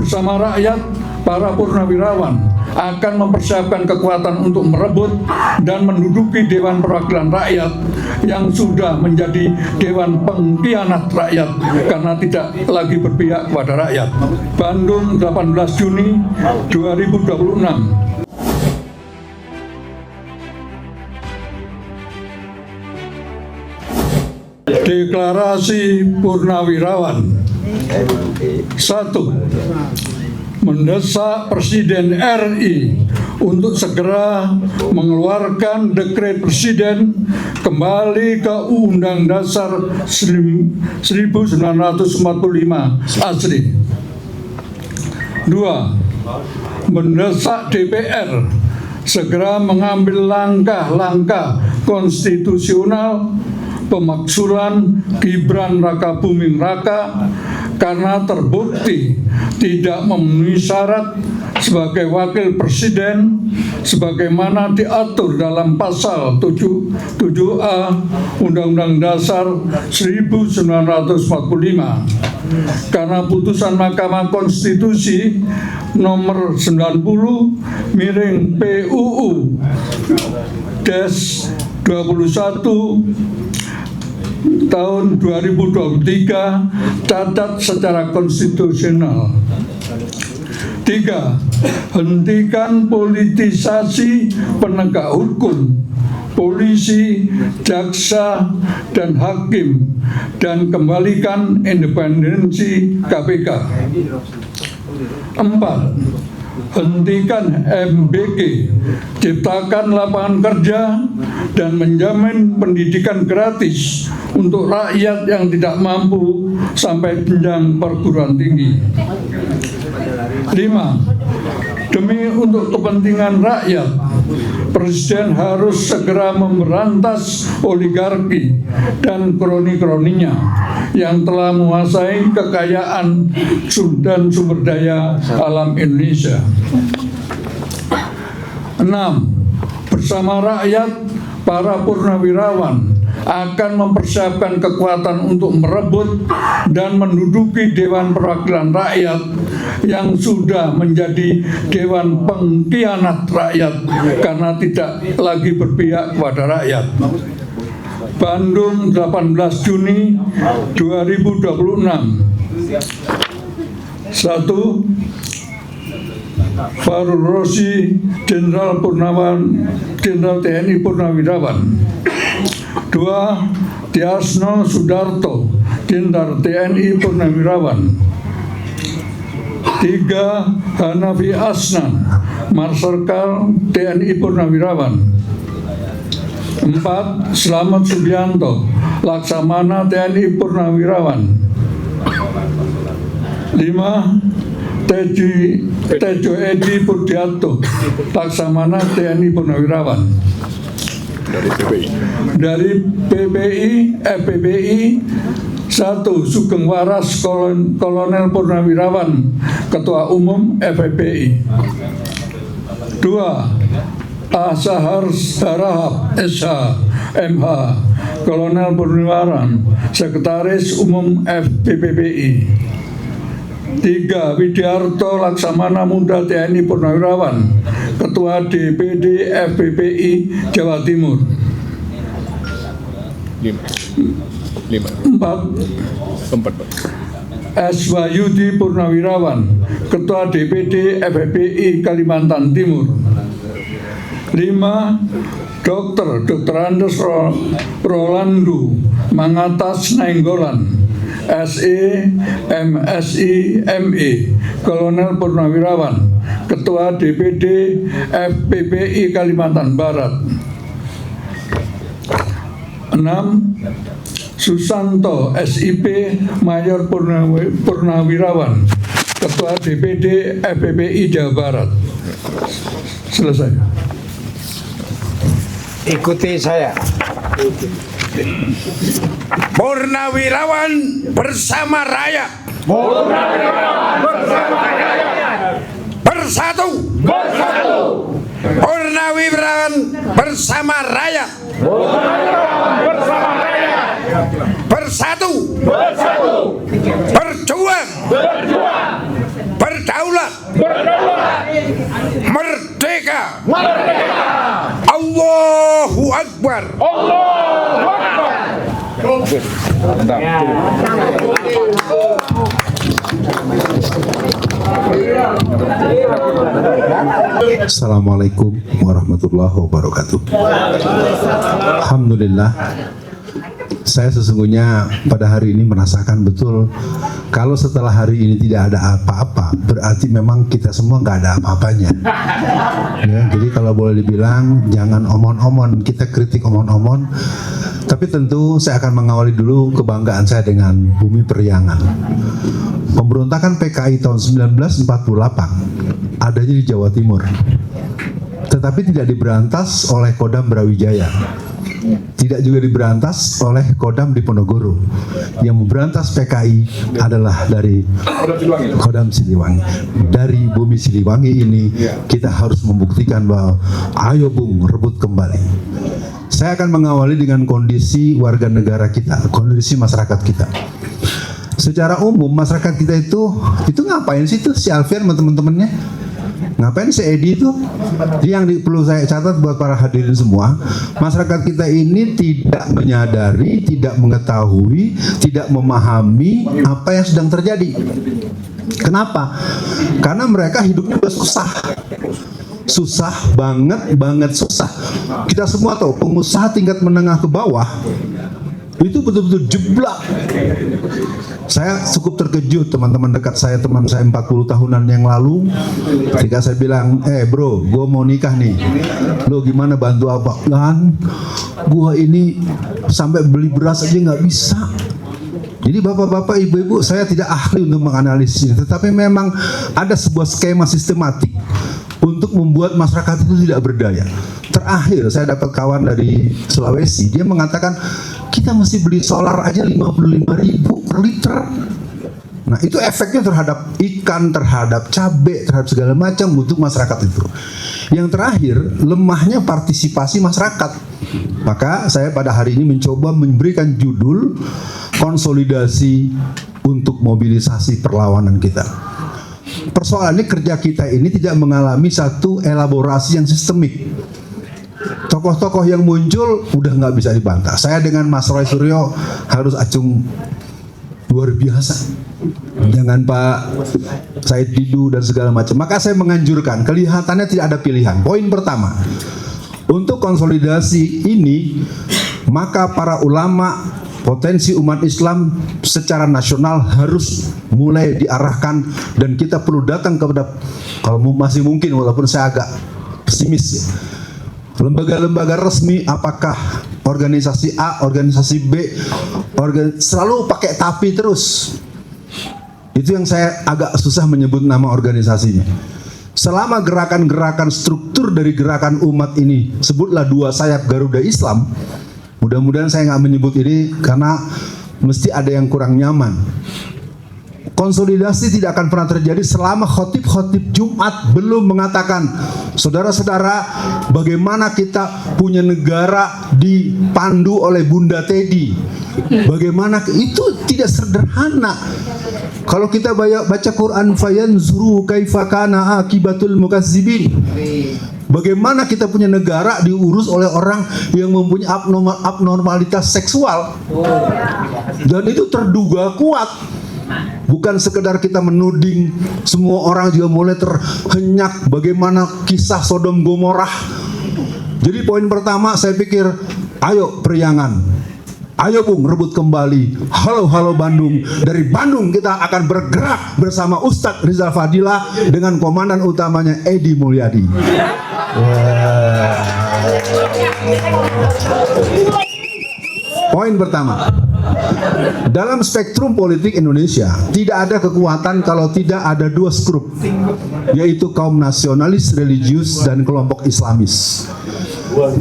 bersama rakyat, para purnawirawan akan mempersiapkan kekuatan untuk merebut dan menduduki Dewan Perwakilan Rakyat yang sudah menjadi Dewan Pengkhianat Rakyat karena tidak lagi berpihak kepada rakyat. Bandung, 18 Juni 2026. Deklarasi Purnawirawan. 1. Mendesak Presiden RI untuk segera mengeluarkan dekret Presiden kembali ke Undang Dasar 1945 asli. 2. Mendesak DPR segera mengambil langkah-langkah konstitusional pemakzulan Gibran Rakabuming Raka karena terbukti tidak memenuhi syarat sebagai wakil presiden sebagaimana diatur dalam pasal 77A Undang-Undang Dasar 1945. Karena putusan Mahkamah Konstitusi nomor 90 PUU 21 tahun 2023 cacat secara konstitusional. 3. Hentikan politisasi penegak hukum, polisi, jaksa, dan hakim, dan kembalikan independensi KPK. 4. Hentikan MBG, ciptakan lapangan kerja, dan menjamin pendidikan gratis untuk rakyat yang tidak mampu sampai jenjang perguruan tinggi. 5. Demi untuk kepentingan rakyat, Presiden harus segera memberantas oligarki dan kroni-kroninya yang telah menguasai kekayaan dan sumber daya alam Indonesia. 6. Bersama rakyat, para purnawirawan akan mempersiapkan kekuatan untuk merebut dan menduduki Dewan Perwakilan Rakyat yang sudah menjadi Dewan Pengkhianat Rakyat karena tidak lagi berpihak kepada rakyat. Bandung, 18 Juni 2026. 1. Farul Rozi, Jenderal TNI Purnawirawan. 2. Tiasno Sudarto, Jenderal TNI Purnawirawan. 3. Hanafi Asnan, Marsikal TNI Purnawirawan. 4. Slamet Subianto, Laksamana TNI Purnawirawan. 5. Tejo Edi Purdiato, Laksamana TNI Purnawirawan. Dari PBI 1. Sugeng Waras, Kolonel Purnawirawan, Ketua Umum FPI. 2. Asahar Harahap SH MH, Kolonel Purnawirawan, Sekretaris Umum FPPI. 3. Widiarto Laksamana Muda TNI Purnawirawan, Ketua DPD FPPI Jawa Timur. 4. S. Wahyudi Purnawirawan, Ketua DPD FPPI Kalimantan Timur. 5. Dr. Andes Rolando Mangatas Nainggolan, SE, MSI, ME, Kolonel Purnawirawan, Ketua DPD FPPI Kalimantan Barat. 6. Susanto SIP, Mayor Purnawirawan, Ketua DPD FPPI Jawa Barat. Selesai. Ikuti saya. Purnawirawan bersama rakyat. Purnawirawan bersama rakyat. Bersatu. Bersatu. Purnawirawan bersama rakyat. Purnawirawan bersama rakyat. Bersatu. Bersatu. Berjuang. Berjuang. Berdaulat. berdaulat, merdeka. merdeka. Allahu Akbar. Allahu Akbar. Assalamualaikum warahmatullahi wabarakatuh. Alhamdulillah, saya sesungguhnya pada hari ini merasakan betul kalau setelah hari ini tidak ada apa-apa, berarti memang kita semua nggak ada apa-apanya. Ya, jadi kalau boleh dibilang jangan omon-omon, kita kritik omon-omon. Tapi tentu saya akan mengawali dulu kebanggaan saya dengan Bumi Periangan. Pemberontakan PKI tahun 1948 adanya di Jawa Timur, tetapi tidak diberantas oleh Kodam Brawijaya, tidak juga diberantas oleh Kodam Diponegoro. Yang memberantas PKI adalah dari Kodam Siliwangi. Dari Bumi Siliwangi ini kita harus membuktikan bahwa ayo Bung, rebut kembali. Saya akan mengawali dengan kondisi warga negara kita, kondisi masyarakat kita. Secara umum masyarakat kita itu ngapain sih tuh si Alfian sama teman-temannya? Ngapain si Edi itu? Jadi yang perlu saya catat buat para hadirin semua, masyarakat kita ini tidak menyadari, tidak mengetahui, tidak memahami apa yang sedang terjadi. Kenapa? Karena mereka hidupnya susah. Susah banget susah. Kita semua tahu pengusaha tingkat menengah ke bawah itu betul-betul jeblak. Saya cukup terkejut teman-teman dekat saya, teman saya 40 tahunan yang lalu, ketika saya bilang, bro, gue mau nikah nih, lo gimana bantu apa? Kan, gue ini sampai beli beras aja nggak bisa. Jadi bapak-bapak, ibu-ibu, saya tidak ahli untuk menganalisis, tetapi memang ada sebuah skema sistematik untuk membuat masyarakat itu tidak berdaya. Terakhir saya dapat kawan dari Sulawesi, dia mengatakan kita mesti beli solar aja 55.000 per liter. Nah itu efeknya terhadap ikan, terhadap cabai, terhadap segala macam untuk masyarakat itu. Yang terakhir, lemahnya partisipasi masyarakat. Maka saya pada hari ini mencoba memberikan judul konsolidasi untuk mobilisasi perlawanan kita. Persoalannya kerja kita ini tidak mengalami satu elaborasi yang sistemik. Tokoh-tokoh yang muncul udah nggak bisa dibantah. Saya dengan Mas Roy Suryo harus acung luar biasa. Jangan Pak Said Didu dan segala macam. Maka saya menganjurkan, kelihatannya tidak ada pilihan. Poin pertama, untuk konsolidasi ini, maka para ulama, potensi umat Islam secara nasional harus mulai diarahkan, dan kita perlu datang kepada, kalau masih mungkin walaupun saya agak pesimis ya, lembaga-lembaga resmi, apakah organisasi A, organisasi B, selalu pakai tapi terus. Itu yang saya agak susah menyebut nama organisasinya. Selama gerakan-gerakan struktur dari gerakan umat ini, sebutlah dua sayap Garuda Islam, mudah-mudahan saya nggak menyebut ini karena mesti ada yang kurang nyaman. Konsolidasi tidak akan pernah terjadi selama khotib-khotib Jumat belum mengatakan, saudara-saudara, bagaimana kita punya negara dipandu oleh Bunda Teddy. Bagaimana itu tidak sederhana. Kalau kita baca Quran, fayanzuru kaifa kana akibatul mukazzibin. Bagaimana kita punya negara diurus oleh orang yang mempunyai abnormalitas seksual, dan itu terduga kuat. Bukan sekedar kita menuding, semua orang juga mulai terhenyak bagaimana kisah Sodom Gomorrah. Jadi poin pertama saya pikir, ayo Periangan, ayo Bung, rebut kembali. Halo Bandung. Dari Bandung kita akan bergerak bersama Ustadz Rizal Fadilah dengan komandan utamanya Edi Mulyadi. Poin pertama, dalam spektrum politik Indonesia tidak ada kekuatan kalau tidak ada dua grup, yaitu kaum nasionalis, religius, dan kelompok Islamis.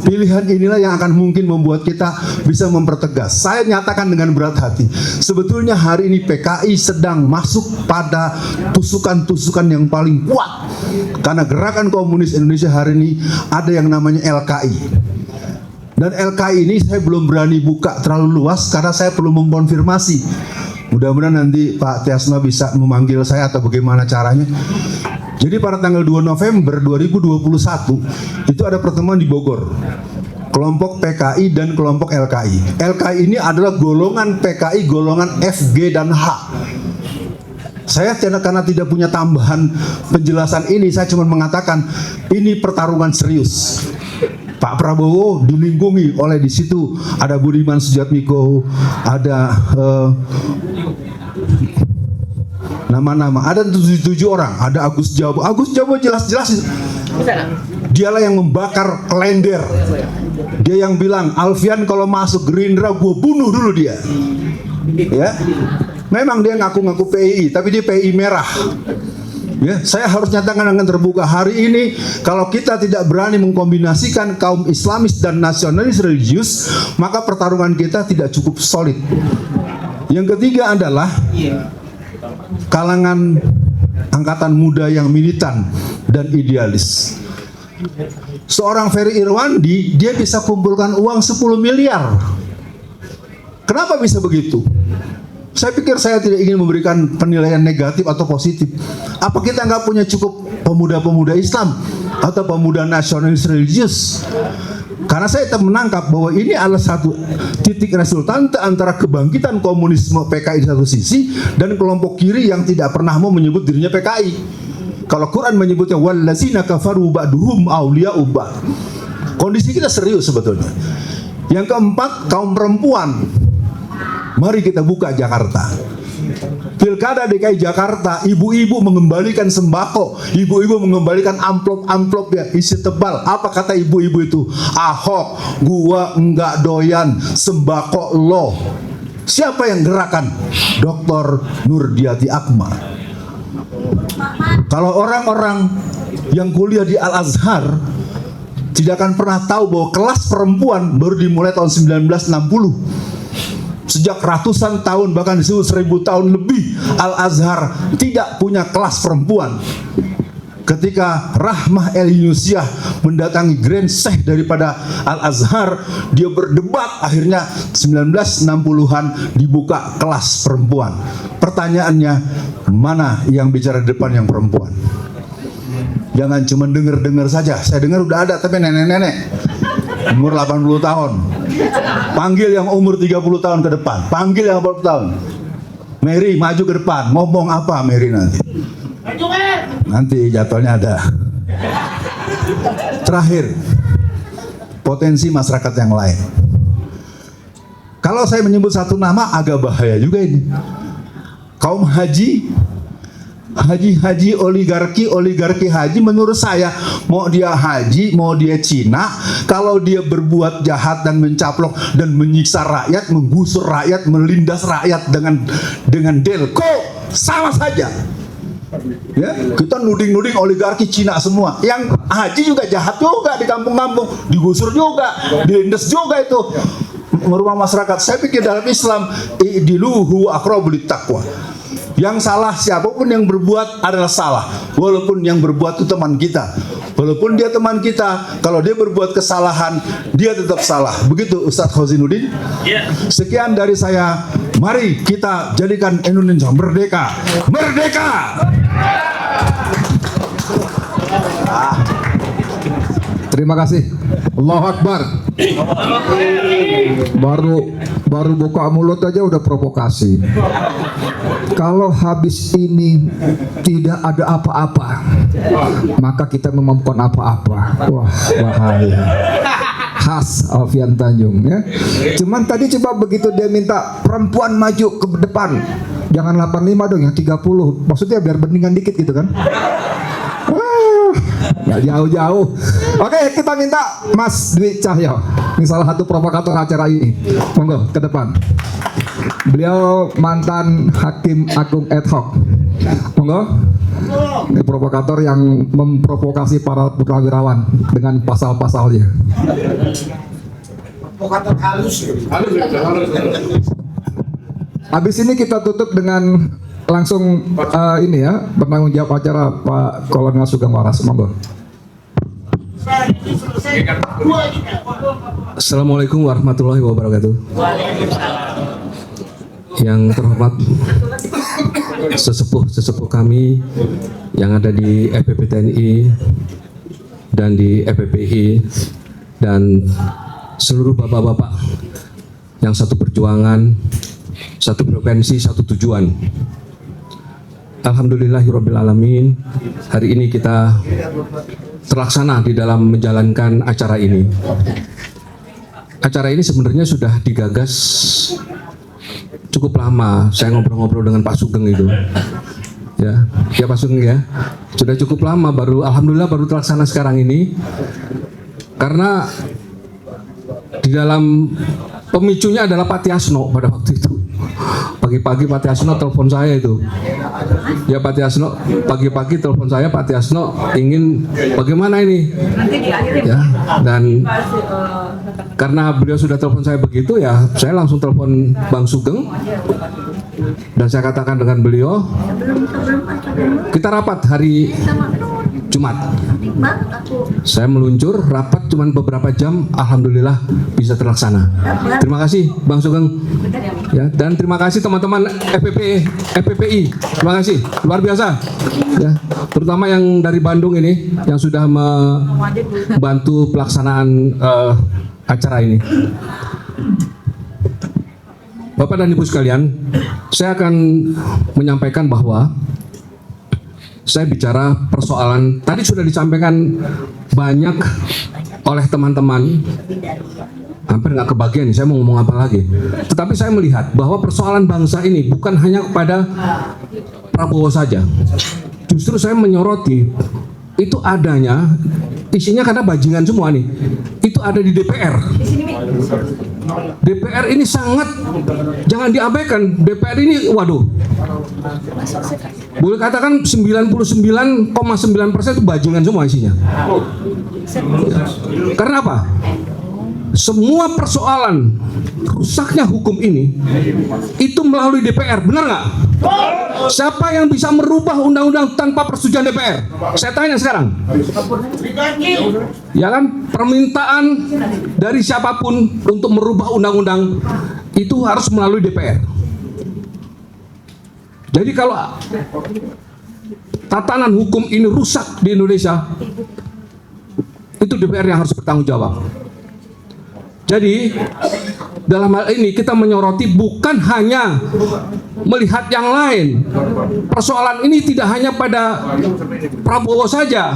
Pilihan inilah yang akan mungkin membuat kita bisa mempertegas. Saya nyatakan dengan berat hati, sebetulnya hari ini PKI sedang masuk pada tusukan-tusukan yang paling kuat, karena gerakan komunis Indonesia hari ini ada yang namanya LKI. Dan LKI ini saya belum berani buka terlalu luas karena saya perlu mengkonfirmasi. Mudah-mudahan nanti Pak Tiasno bisa memanggil saya atau bagaimana caranya. Jadi pada tanggal 2 November 2021 itu ada pertemuan di Bogor. Kelompok PKI dan kelompok LKI. LKI ini adalah golongan PKI, golongan F, G, dan H. Saya karena tidak punya tambahan penjelasan ini, saya cuma mengatakan ini pertarungan serius. Pak Prabowo dilingkungi oleh di situ ada Budiman Sujatmiko, ada nama-nama, ada 7 orang, ada Agus Jabo. Agus Jabo jelas-jelas dialah yang membakar kalender. Dia yang bilang, Alfian kalau masuk Gerindra gue bunuh dulu dia. Ya, memang dia ngaku-ngaku PII, tapi dia PII merah. Ya, saya harus nyatakan dengan terbuka hari ini, kalau kita tidak berani mengkombinasikan kaum Islamis dan nasionalis religius, maka pertarungan kita tidak cukup solid. Yang ketiga adalah kalangan angkatan muda yang militan dan idealis. Seorang Ferry Irwandi, dia bisa kumpulkan uang 10 miliar. Kenapa bisa begitu? Saya pikir saya tidak ingin memberikan penilaian negatif atau positif. Apa kita nggak punya cukup pemuda-pemuda Islam atau pemuda nasionalis religius? Karena saya menangkap bahwa ini adalah satu titik resultante antara kebangkitan komunisme PKI di satu sisi dan kelompok kiri yang tidak pernah mau menyebut dirinya PKI. Kalau Quran menyebutnya wallazina kafaru ba'duhum awliya'u ba'd. Kondisi kita serius sebetulnya. Yang keempat, kaum perempuan. Mari kita buka Jakarta. Pilkada DKI Jakarta, ibu-ibu mengembalikan sembako, ibu-ibu mengembalikan amplop-amplop ya isi tebal. Apa kata ibu-ibu itu? Ahok, gua enggak doyan sembako lo. Siapa yang gerakan? Dr. Nurdiati Akmal. Kalau orang-orang yang kuliah di Al-Azhar tidak akan pernah tahu bahwa kelas perempuan baru dimulai tahun 1960. Sejak ratusan tahun, bahkan disebut 1000 tahun lebih, Al-Azhar tidak punya kelas perempuan. Ketika Rahmah El Yunusiah mendatangi Grand Sheikh daripada Al-Azhar, dia berdebat, akhirnya 1960-an dibuka kelas perempuan. Pertanyaannya, mana yang bicara di depan yang perempuan? Jangan cuma dengar-dengar saja. Saya dengar udah ada, tapi nenek-nenek umur 80 tahun. Panggil yang umur 30 tahun ke depan. Panggil yang 40 tahun. Mary maju ke depan. Ngomong apa Mary nanti? Nanti jadwalnya ada. Terakhir, potensi masyarakat yang lain. Kalau saya menyebut satu nama agak bahaya juga ini. Kaum haji, oligarki haji, menurut saya mau dia haji, mau dia Cina, kalau dia berbuat jahat dan mencaplok dan menyiksa rakyat, menggusur rakyat, melindas rakyat dengan delko, sama saja. Ya, kita nuding oligarki Cina semua. Yang haji juga jahat juga di kampung-kampung, digusur juga, dilindas juga itu rumah masyarakat. Saya pikir dalam Islam i'diluhu aqrabu littaqwa. Yang salah siapapun yang berbuat adalah salah, walaupun yang berbuat itu teman kita. Walaupun dia teman kita, kalau dia berbuat kesalahan, dia tetap salah. Begitu Ustadz Khozinuddin. Sekian dari saya. Mari kita jadikan Indonesia merdeka. Merdeka! Terima kasih. Allahu Akbar. Baru buka mulut aja udah provokasi. Kalau habis ini tidak ada apa-apa, maka kita memampukan apa-apa. Wah, bahaya. Khas Alfian Tanjung ya. Cuman tadi coba begitu dia minta perempuan maju ke depan, jangan 85 dong, yang 30. Maksudnya biar beningan dikit gitu kan. Nggak jauh-jauh. Oke, kita minta Mas Dwi Cahyo. Ini salah satu provokator acara ini. Monggo ke depan. Beliau mantan Hakim Agung ad hoc. Monggo. Ini provokator yang memprovokasi para purnawirawan dengan pasal-pasalnya. Provokator halus. Habis ini kita tutup dengan langsung ini ya, bertanggung jawab acara Pak Kolonel Sugeng Waras. Monggo. Assalamualaikum warahmatullahi wabarakatuh. Yang terhormat sesepuh kami yang ada di FPP TNI dan di FPPI dan seluruh bapak-bapak yang satu perjuangan, satu frekuensi, satu tujuan. Alhamdulillahirrabbilalamin, hari ini kita terlaksana di dalam menjalankan acara ini. Acara ini sebenarnya sudah digagas cukup lama. Saya ngobrol-ngobrol dengan Pak Sugeng itu. Ya Pak Sugeng ya. Sudah cukup lama, alhamdulillah baru terlaksana sekarang ini. Karena di dalam pemicunya adalah Pak Tiasno pada waktu itu. Pagi-pagi Pak Tiasno telepon saya itu. Ya Pak Tiasno, pagi-pagi telepon saya, Pak Tiasno ingin bagaimana ini? Ya, dan karena beliau sudah telepon saya begitu ya, saya langsung telepon Bang Sugeng. Dan saya katakan dengan beliau, kita rapat hari Jumat. Saya meluncur, rapat cuma beberapa jam, alhamdulillah bisa terlaksana. Terima kasih Bang Sugeng. Ya, dan terima kasih teman-teman FPPI. Terima kasih, luar biasa. Ya, terutama yang dari Bandung ini yang sudah membantu pelaksanaan acara ini. Bapak dan Ibu sekalian, saya akan menyampaikan bahwa saya bicara persoalan, tadi sudah disampaikan banyak oleh teman-teman, hampir nggak kebagian, saya mau ngomong apa lagi. Tetapi saya melihat bahwa persoalan bangsa ini bukan hanya kepada Prabowo saja. Justru saya menyoroti, itu adanya, isinya karena bajingan semua nih, itu ada di DPR. DPR ini sangat, jangan diabaikan, DPR ini, waduh, boleh katakan 99,9% itu bajingan semua isinya. Karena apa? Semua persoalan rusaknya hukum ini itu melalui DPR, benar nggak? Siapa yang bisa merubah undang-undang tanpa persetujuan DPR? Saya tanya sekarang. Ya kan, permintaan dari siapapun untuk merubah undang-undang itu harus melalui DPR. Jadi kalau tatanan hukum ini rusak di Indonesia, itu DPR yang harus bertanggung jawab. Jadi dalam hal ini kita menyoroti bukan hanya melihat yang lain. Persoalan ini tidak hanya pada Prabowo saja.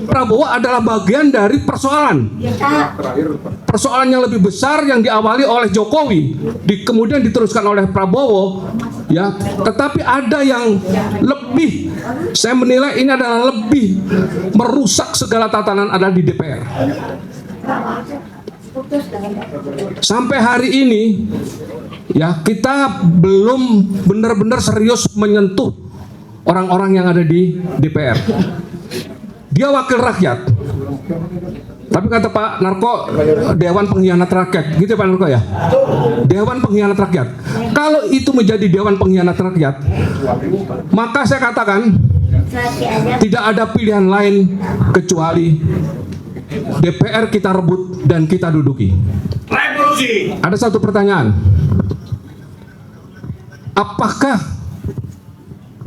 Prabowo adalah bagian dari persoalan. Persoalan yang lebih besar yang diawali oleh Jokowi, kemudian diteruskan oleh Prabowo, ya. Tetapi ada yang lebih, saya menilai ini adalah lebih merusak segala tatanan ada di DPR. Sampai hari ini ya kita belum benar-benar serius menyentuh orang-orang yang ada di DPR. Dia wakil rakyat. Tapi kata Pak Narko, Dewan Pengkhianat Rakyat, gitu ya Pak Narko ya? Dewan Pengkhianat Rakyat. Kalau itu menjadi Dewan Pengkhianat Rakyat, maka saya katakan tidak ada pilihan lain kecuali DPR kita rebut dan kita duduki. Revolusi. Ada satu pertanyaan. Apakah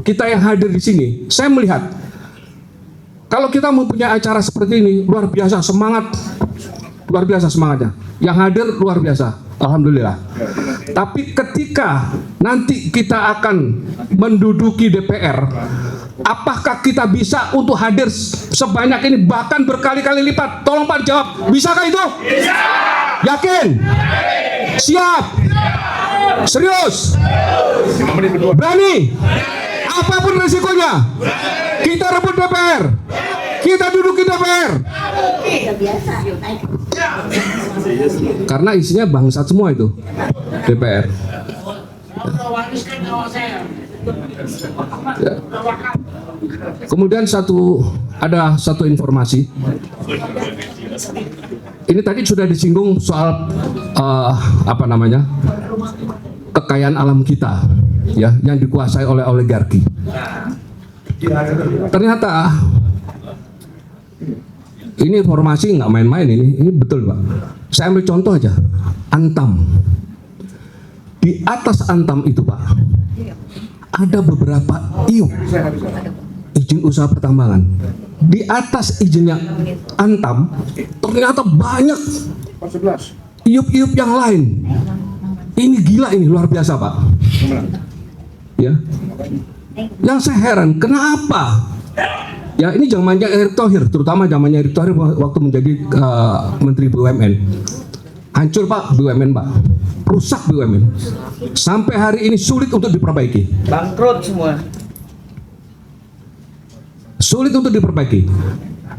kita yang hadir di sini, saya melihat kalau kita mempunyai acara seperti ini luar biasa semangat, luar biasa semangatnya. Yang hadir luar biasa, alhamdulillah. Tapi ketika nanti kita akan menduduki DPR, apakah kita bisa untuk hadir sebanyak ini bahkan berkali-kali lipat? Tolong Pak jawab, bisakah itu? Bisa. Yakin? Siap? Serius? Berani? Apapun resikonya, kita rebut DPR, kita duduki DPR. Karena isinya bangsat semua itu DPR. Ya. Kemudian ada satu informasi. Ini tadi sudah disinggung soal kekayaan alam kita, ya, yang dikuasai oleh oligarki. Ternyata ini informasi nggak main-main, ini betul Pak. Saya ambil contoh aja, Antam. Di atas Antam itu Pak, ada beberapa IUP, izin usaha pertambangan. Di atas izinnya Antam, ternyata banyak IUP-IUP yang lain. Ini gila, ini luar biasa, Pak. Ya. Yang saya heran, kenapa? Ya, ini zamannya Erick Thohir, terutama zamannya Erick Thohir waktu menjadi Menteri BUMN. Hancur, Pak, BUMN, Pak. Rusak BUMN. Sampai hari ini sulit untuk diperbaiki. Bangkrut semua. Sulit untuk diperbaiki.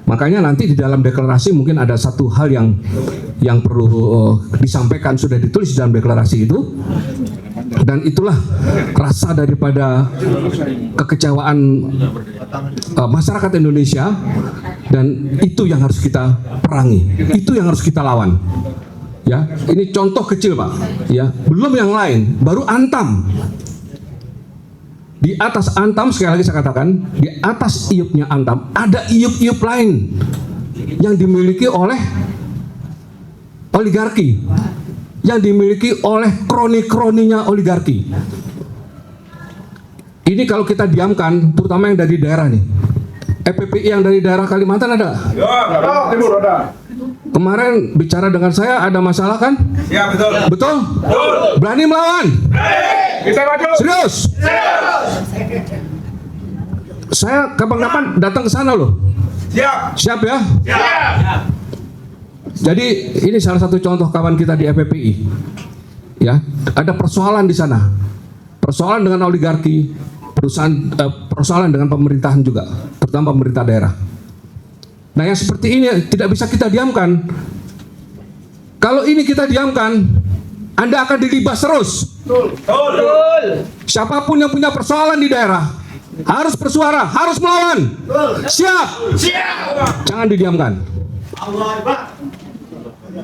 Makanya nanti di dalam deklarasi mungkin ada satu hal yang perlu disampaikan, sudah ditulis dalam deklarasi itu. Dan itulah rasa daripada kekecewaan masyarakat Indonesia, dan itu yang harus kita perangi, itu yang harus kita lawan. Ya, ini contoh kecil, Pak. Ya, belum yang lain, baru Antam. Di atas Antam, sekali lagi saya katakan, di atas IUP-nya Antam ada IUP-IUP lain yang dimiliki oleh oligarki, yang dimiliki oleh kroni-kroninya oligarki. Ini kalau kita diamkan, terutama yang dari daerah nih, FPPI yang dari daerah Kalimantan ada? Timur ada. Kemarin bicara dengan saya, ada masalah kan? Ya, betul. Betul? Berani melawan? Kita maju. Serius? Saya kapan-kapan datang ke sana loh. Siap. Siap ya? Siap. Jadi ini salah satu contoh kawan kita di FPPI. Ya, ada persoalan di sana. Persoalan dengan oligarki, persoalan dengan pemerintahan juga, terutama pemerintah daerah. Nah, yang seperti ini tidak bisa kita diamkan. Kalau ini kita diamkan, Anda akan dilibas terus. Betul. Siapapun yang punya persoalan di daerah harus bersuara, harus melawan. Siap. Siap. Jangan didiamkan.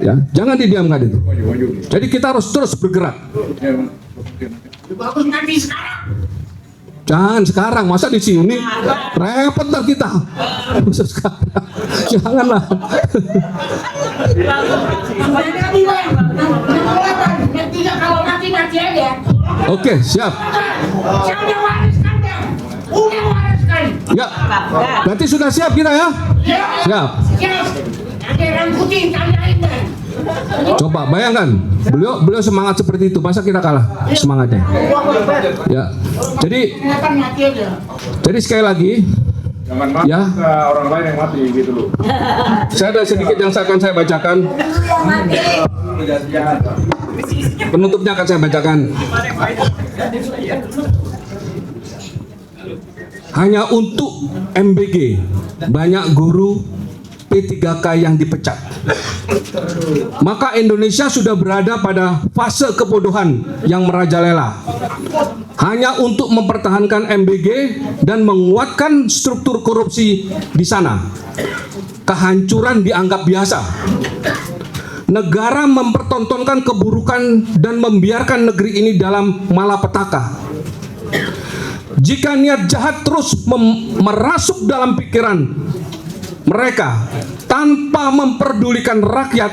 Ya, jangan didiamkan itu. Jadi kita harus terus bergerak. Bagus nanti sekarang. Jangan sekarang, masa di sini repot ntar kita. Masa sekarang, janganlah. Kalau mati aja. Oke, siap. Saya udah wariskan deh. Udah wariskan. Ya, berarti sudah siap kita ya? Siap. Siap. Ada yang putih tanyain deh. Coba bayangkan, beliau semangat seperti itu, masa kita kalah semangatnya? Ya, jadi sekali lagi, ya, Orang lain yang mati gitu loh. saya ada sedikit yang akan saya bacakan. Penutupnya akan saya bacakan. Hanya untuk MBG, banyak guru P3K yang dipecat. Maka Indonesia sudah berada pada fase kebodohan yang merajalela. Hanya untuk mempertahankan MBG dan menguatkan struktur korupsi di sana. Kehancuran dianggap biasa. Negara mempertontonkan keburukan dan membiarkan negeri ini dalam malapetaka. Jika niat jahat terus merasuk dalam pikiran mereka tanpa memperdulikan rakyat,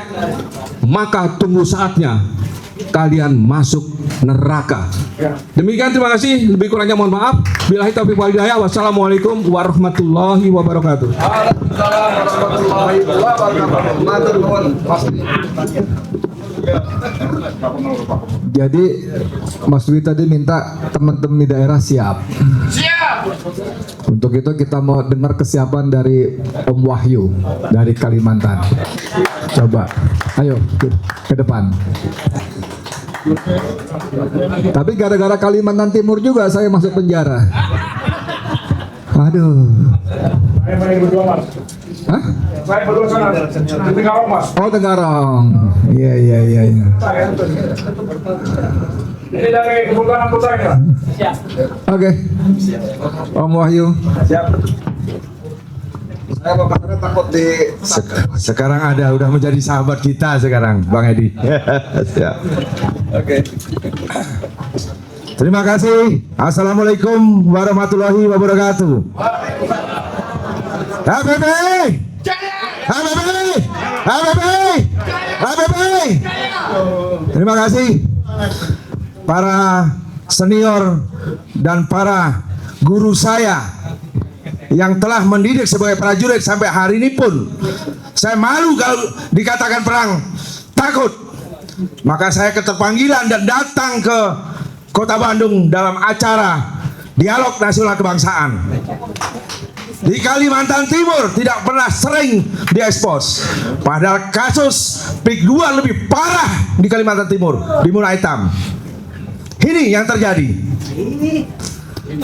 maka tunggu saatnya kalian masuk neraka. Demikian, terima kasih. Lebih kurangnya mohon maaf. Billahi taufiq wal hidayah. Wassalamualaikum warahmatullahi wabarakatuh. Jadi Mas Dwi tadi minta teman-teman di daerah siap. Siap. Untuk itu kita mau dengar kesiapan dari Om Wahyu dari Kalimantan. Coba, ayo ke depan. Tapi gara-gara Kalimantan Timur juga saya masuk penjara. Aduh. Saya main berdua, Mas. Hah? Saya berdua sana. Di Tenggarong, Mas. Oh, Tenggarong. Iya. Saya. Ini dari Kesultanan Kutai, Mas. Oke. Om Wahyu. Siap. Saya mau karena takut di Sekarang udah menjadi sahabat kita sekarang, Bang Edi. Siap. Oke. Terima kasih. Assalamualaikum warahmatullahi wabarakatuh. HPP! Terima kasih para senior dan para guru saya yang telah mendidik sebagai prajurit sampai hari ini pun saya malu kalau dikatakan perang, takut. Maka saya keterpanggilan dan datang ke Kota Bandung dalam acara Dialog Nasional Kebangsaan. Di Kalimantan Timur tidak pernah sering diekspos, padahal kasus PIK 2 lebih parah di Kalimantan Timur, di Muna Hitam. Ini yang terjadi.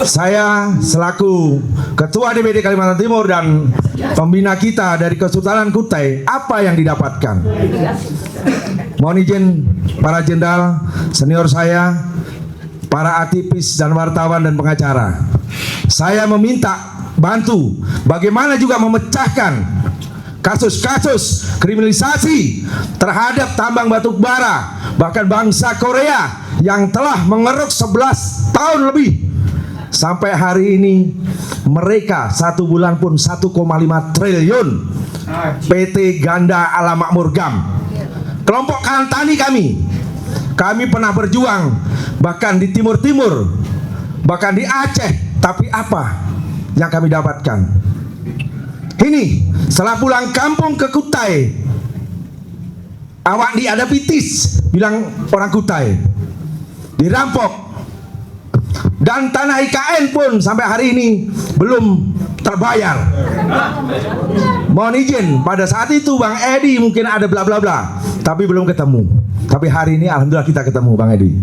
Saya selaku Ketua DPD Kalimantan Timur dan pembina kita dari Kesultanan Kutai, apa yang didapatkan? Mohon izin para jenderal senior saya, para aktivis dan wartawan dan pengacara, saya meminta bantu bagaimana juga memecahkan kasus-kasus kriminalisasi terhadap tambang batu bara, bahkan bangsa Korea yang telah mengeruk 11 tahun lebih. Sampai hari ini mereka 1 bulan pun 1,5 triliun. PT Ganda Alam Makmur GAM, kelompok kanan tani kami pernah berjuang bahkan di timur-timur, bahkan di Aceh, tapi apa yang kami dapatkan? Ini setelah pulang kampung ke Kutai, awak ada pitis, bilang orang Kutai, dirampok. Dan tanah IKN pun sampai hari ini belum terbayar. Mohon izin, pada saat itu Bang Edi mungkin ada bla bla bla, tapi belum ketemu. Tapi hari ini alhamdulillah kita ketemu Bang Edi.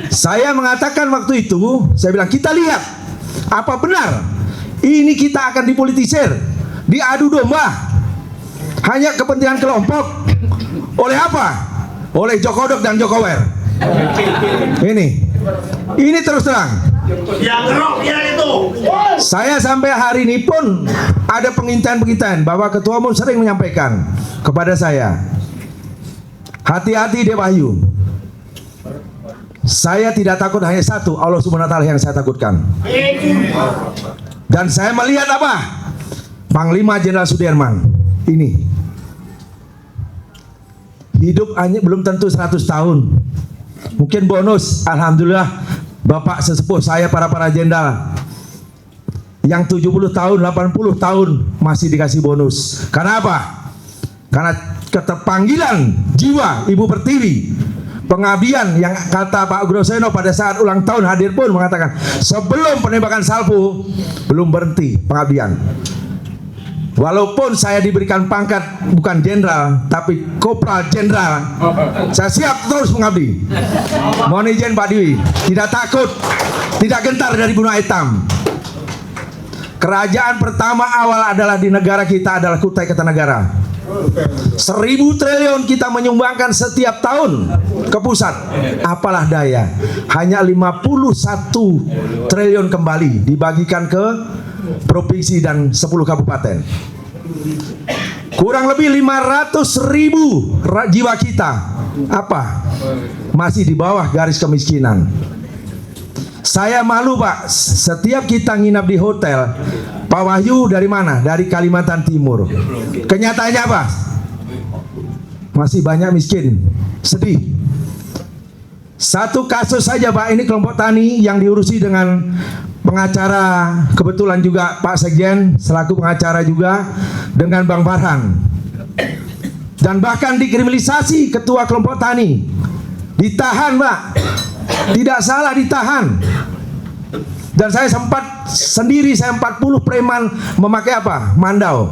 Saya mengatakan waktu itu, saya bilang kita lihat apa benar ini kita akan dipolitisir, diadu domba, hanya kepentingan kelompok. Oleh apa? Oleh Jokodok dan Jokower. Ini terus terang. Yang gerok dia itu. Saya sampai hari ini pun ada pengintaian bahwa Ketua Umum sering menyampaikan kepada saya, hati-hati Dek Wahyu. Saya tidak takut hanya satu, Allah Subhanahu wa Ta'ala yang saya takutkan. Dan saya melihat apa? Panglima Jenderal Sudirman ini hidup hanya belum tentu 100 tahun. Mungkin bonus, alhamdulillah Bapak sesepuh saya para jenderal yang 70 tahun, 80 tahun masih dikasih bonus. Karena apa? Karena keterpanggilan jiwa Ibu Pertiwi, pengabdian yang kata Pak Groseno pada saat ulang tahun hadir pun mengatakan sebelum penembakan salvo belum berhenti pengabdian. Walaupun saya diberikan pangkat bukan jenderal tapi kopral jenderal, saya siap terus mengabdi. Mohon izin Pak Dewi, tidak takut, tidak gentar dari Gunung Hitam. Kerajaan pertama awal adalah di negara kita adalah Kutai Kartanegara. 1.000 triliun kita menyumbangkan setiap tahun ke pusat. Apalah daya, hanya 51 triliun kembali dibagikan ke provinsi dan 10 kabupaten. Kurang lebih 500.000 jiwa kita apa? Masih di bawah garis kemiskinan. Saya malu Pak, setiap kita nginap di hotel, Pak Wahyu dari mana? Dari Kalimantan Timur. Kenyataannya apa? Masih banyak miskin. Sedih. Satu kasus saja Pak, ini kelompok tani yang diurusi dengan pengacara, kebetulan juga Pak Sekjen selaku pengacara juga dengan Bang Farhan. Dan bahkan dikriminalisasi ketua kelompok tani. Ditahan Pak. Tidak salah ditahan. Dan saya sempat sendiri, saya 40 preman memakai apa? Mandau.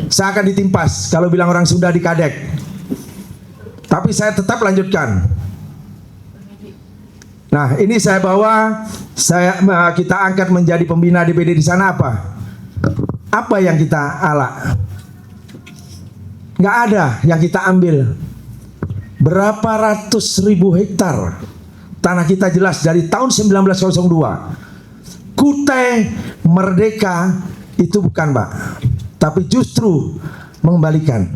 Saya akan ditimpas kalau bilang orang Sunda dikadek. Tapi saya tetap lanjutkan. Nah, ini saya bawa, kita angkat menjadi pembina DPD di sana apa? Apa yang kita ala? Nggak ada yang kita ambil. Berapa ratus ribu hektar tanah kita jelas dari tahun 1902. Kutai merdeka itu bukan Pak, tapi justru mengembalikan,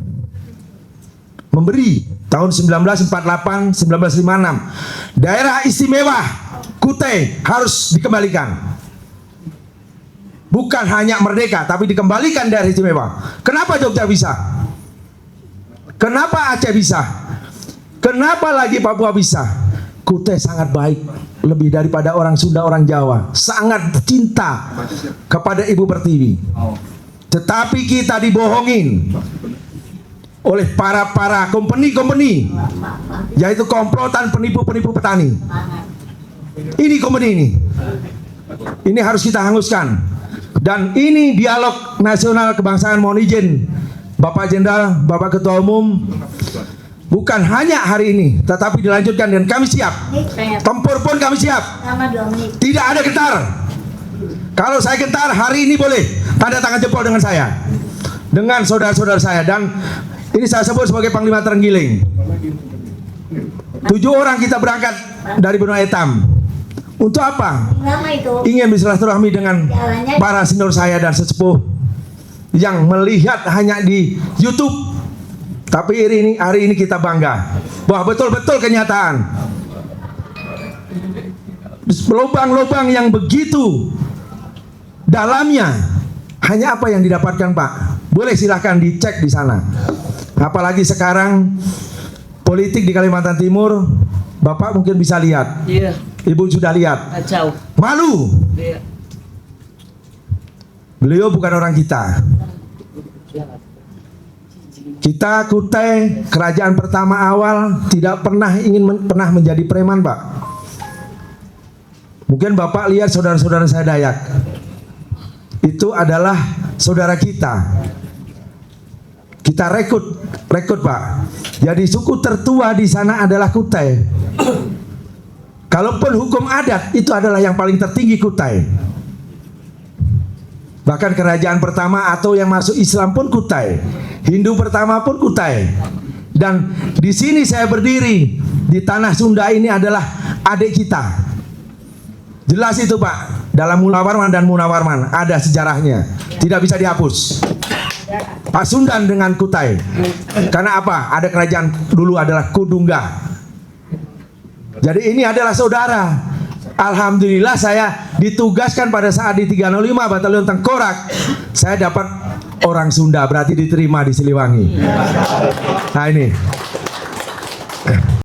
memberi. Tahun 1948, 1956 daerah istimewa Kutai harus dikembalikan. Bukan hanya merdeka, tapi dikembalikan daerah istimewa. Kenapa Jogja bisa? Kenapa Aceh bisa? Kenapa lagi Papua bisa? Kutai sangat baik. lebih daripada orang Sunda, orang Jawa, sangat cinta kepada Ibu Pertiwi. Tetapi kita dibohongin oleh para company, yaitu komplotan penipu-penipu petani. Ini company ini harus kita hanguskan. Dan ini dialog nasional kebangsaan, mohon izin Bapak Jenderal, Bapak Ketua Umum, bukan hanya hari ini, tetapi dilanjutkan dan kami siap. Tempur pun kami siap. Tidak ada gentar. Kalau saya gentar hari ini boleh tanda tangan jempol dengan saya, dengan saudara-saudara saya. Dan ini saya sebut sebagai Panglima Terenggiling. 7 orang kita berangkat dari Benua Etam. Untuk apa? Ingin bersilaturahmi dengan para senior saya dan sesepuh yang melihat hanya di YouTube. Tapi hari ini kita bangga bahwa betul-betul kenyataan. Lubang-lubang yang begitu dalamnya, hanya apa yang didapatkan, Pak? Boleh silahkan dicek di sana. Apalagi sekarang politik di Kalimantan Timur, Bapak mungkin bisa lihat. Iya. Ibu sudah lihat. Kacau. Malu. Iya. Beliau bukan orang kita. Kita Kutai, kerajaan pertama awal tidak pernah pernah menjadi preman, Pak. Mungkin Bapak lihat saudara-saudara saya Dayak. Itu adalah saudara kita. Kita rekrut Pak. Jadi suku tertua di sana adalah Kutai. Kalaupun hukum adat itu adalah yang paling tertinggi Kutai. Bahkan kerajaan pertama atau yang masuk Islam pun Kutai. Hindu pertama pun Kutai. Dan di sini saya berdiri di tanah Sunda ini adalah adik kita. Jelas itu, Pak. Dalam Mula Warman dan Muna Warman ada sejarahnya. Tidak bisa dihapus. Pasundan dengan Kutai. Karena apa? Ada kerajaan dulu adalah Kudungga. Jadi ini adalah saudara. Alhamdulillah saya ditugaskan pada saat di 305 Batalion Tengkorak. Saya dapat orang Sunda, berarti diterima di Siliwangi. Nah ini